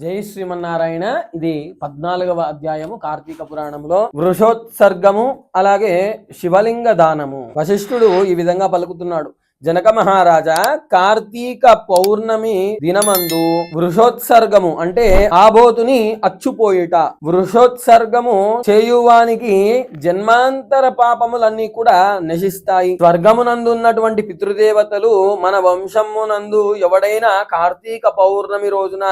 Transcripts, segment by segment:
జై శ్రీమన్నారాయణ. ఇది 14వ అధ్యాయము కార్తీక పురాణంలో వృషోత్సర్గము, అలాగే శివలింగ దానము. వశిష్ఠుడు ఈ విధంగా పలుకుతున్నాడు. జనక మహారాజా, కార్తీక పౌర్ణమి దినమందు వృషోత్సర్గము అంటే ఆబోతుని అచ్చుపోయిట. వృషోత్సర్గము చేయువానికి జన్మాంతర పాపములన్నీ కూడా నశిస్తాయి. స్వర్గమునందు ఉన్నటువంటి పితృదేవతలు మన వంశమునందు ఎవడైనా కార్తీక పౌర్ణమి రోజున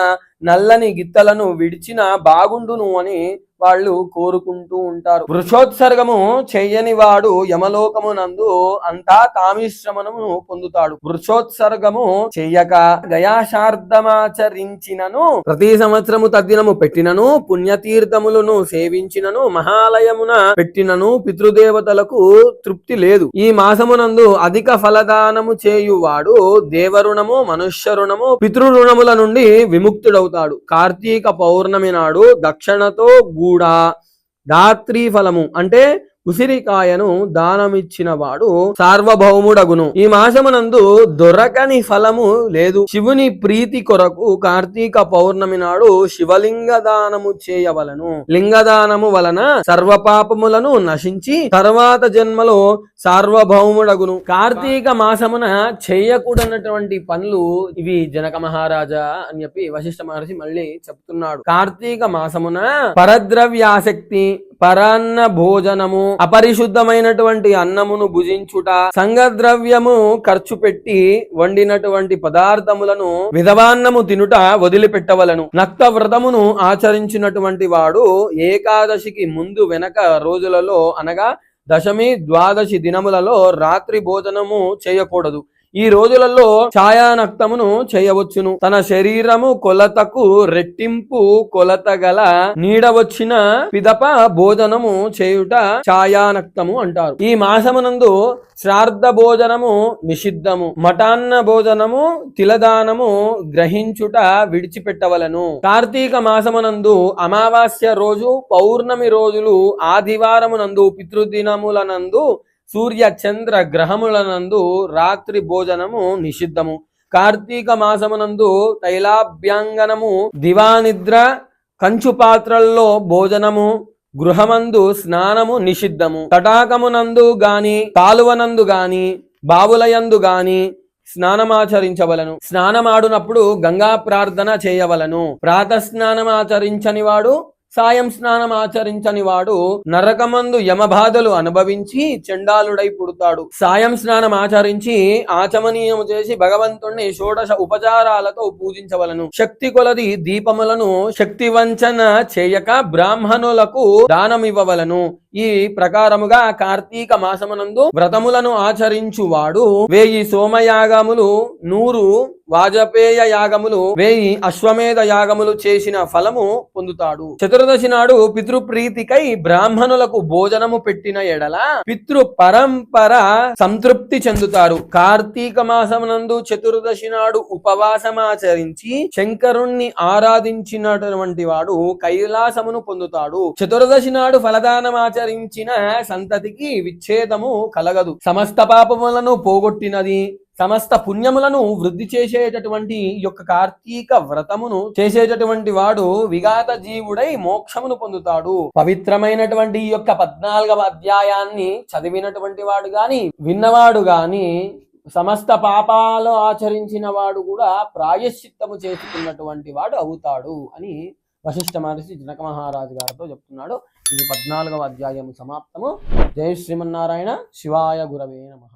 నల్లని గిత్తలను విడిచిన బాగుండును అని వాళ్ళు కోరుకుంటూ ఉంటారు. వృషోత్సర్గము చెయ్యని వాడు యమలోకమునందు అంతా తామిశ్రమణము పొందుతాడు. వృషోత్సర్గము చెయ్యక గయాశార్ధమాచరించినను, ప్రతి సంవత్సరము తద్దినము పెట్టినను, పుణ్యతీర్థములను సేవించినను, మహాలయమున పెట్టినను పితృదేవతలకు తృప్తి లేదు. ఈ మాసమునందు అధిక ఫలదానము చేయువాడు దేవరుణము, మనుష్య రుణము, పితృరుణముల నుండి విముక్తుడవుతాడు. కార్తీక పౌర్ణమి నాడు దక్షిణతో కూడా దాత్రీ ఫలము అంటే ఉసిరికాయను దానమిచ్చిన వాడు సార్వభౌముడగును. ఈ మాసమునందు దొరకని ఫలము లేదు. శివుని ప్రీతి కొరకు కార్తీక పౌర్ణమి నాడు శివలింగ దానము చేయవలను. లింగదానము వలన సర్వపాపములను నశించి తర్వాత జన్మలో సార్వభౌముడగును. కార్తీక మాసమున చేయకూడనటువంటి పనులు ఇవి జనక మహారాజా అని చెప్పి వశిష్ఠ మహర్షి మళ్ళీ చెప్తున్నాడు. కార్తీక మాసమున పరద్రవ్యాసక్తి, పరాన్న భోజనము, అపరిశుద్ధమైనటువంటి అన్నమును భుజించుట, సంగద్రవ్యము ఖర్చు పెట్టి వండినటువంటి పదార్థములను విధవాన్నము తినుట వదిలిపెట్టవలను. నక్త వ్రతమును ఆచరించినటువంటి వాడు ఏకాదశికి ముందు వెనక రోజులలో అనగా దశమి, ద్వాదశి దినములలో రాత్రి భోజనము చేయకూడదు. ఈ రోజులలో ఛాయానక్తమును చేయవచ్చును. తన శరీరము కొలతకు రెట్టింపు కొలత గల నీడ వచ్చిన పిదప భోజనము చేయుట ఛాయానక్తము అంటారు. ఈ మాసమునందు శ్రాద్ధ భోజనము నిషిద్ధము. మటాన్న భోజనము, తిలదానము గ్రహించుట విడిచిపెట్టవలను. కార్తీక మాసమునందు అమావాస్య రోజు, పౌర్ణమి రోజులు, ఆదివారమునందు, పితృదినములనందు, సూర్య చంద్ర గ్రహములనందు రాత్రి భోజనము నిషిద్ధము. కార్తీక మాసమునందు తైలాభ్యంగనము, దివానిద్ర, కంచు పాత్రల్లో భోజనము, గృహమందు స్నానము నిషిద్ధము. తటాకమునందు గాని, కాలువనందు గాని, బావులయందు గాని స్నానమాచరించవలను. స్నానమాడునప్పుడు గంగా ప్రార్థన చేయవలను. ప్రాతస్నానమాచరించని వాడు, సాయం స్నానం ఆచరించని వాడు నరకమందు యమబాధలు అనుభవించి చండాలుడై పుడతాడు. సాయం స్నానం ఆచరించి ఆచమనీయము చేసి భగవంతుణ్ణి షోడశ ఉపచారాలతో పూజించవలను. శక్తి కొలది దీపములను శక్తి వంచన చేయక బ్రాహ్మణులకు దానమివ్వవలను. ఈ ప్రకారముగా కార్తీక మాసమునందు వ్రతములను ఆచరించువాడు 1000 సోమయాగములు, 100 వాజపేయ యాగములు, 1000 అశ్వమేధ యాగములు చేసిన ఫలము పొందుతాడు. చతుర్దశి నాడు పితృప్రీతికై బ్రాహ్మణులకు భోజనము పెట్టిన ఎడల పితృ పరంపర సంతృప్తి చెందుతారు. కార్తీక మాసమునందు చతుర్దశి నాడు ఉపవాసమాచరించి శంకరుణ్ణి ఆరాధించినటువంటి వాడు కైలాసమును పొందుతాడు. చతుర్దశి నాడు ఫలదానమాచరించిన సంతతికి విచ్ఛేదము కలగదు. సమస్త పాపములను పోగొట్టినది, సమస్త పుణ్యములను వృద్ధి చేసేటటువంటి యొక్క కార్తీక వ్రతమును చేసేటటువంటి వాడు విఘాత జీవుడై మోక్షమును పొందుతాడు. పవిత్రమైనటువంటి ఈ యొక్క 14వ అధ్యాయాన్ని చదివినటువంటి వాడు గాని, విన్నవాడు గాని సమస్త పాపాలు ఆచరించిన వాడు కూడా ప్రాయశ్చిత్తము చేసుకున్నటువంటి వాడు అవుతాడు అని వశిష్ఠ మహర్షి జనక మహారాజు గారితో చెప్తున్నాడు. ఇది 14వ అధ్యాయము సమాప్తము. జై శ్రీమన్నారాయణ. శివాయ గురవే నమః.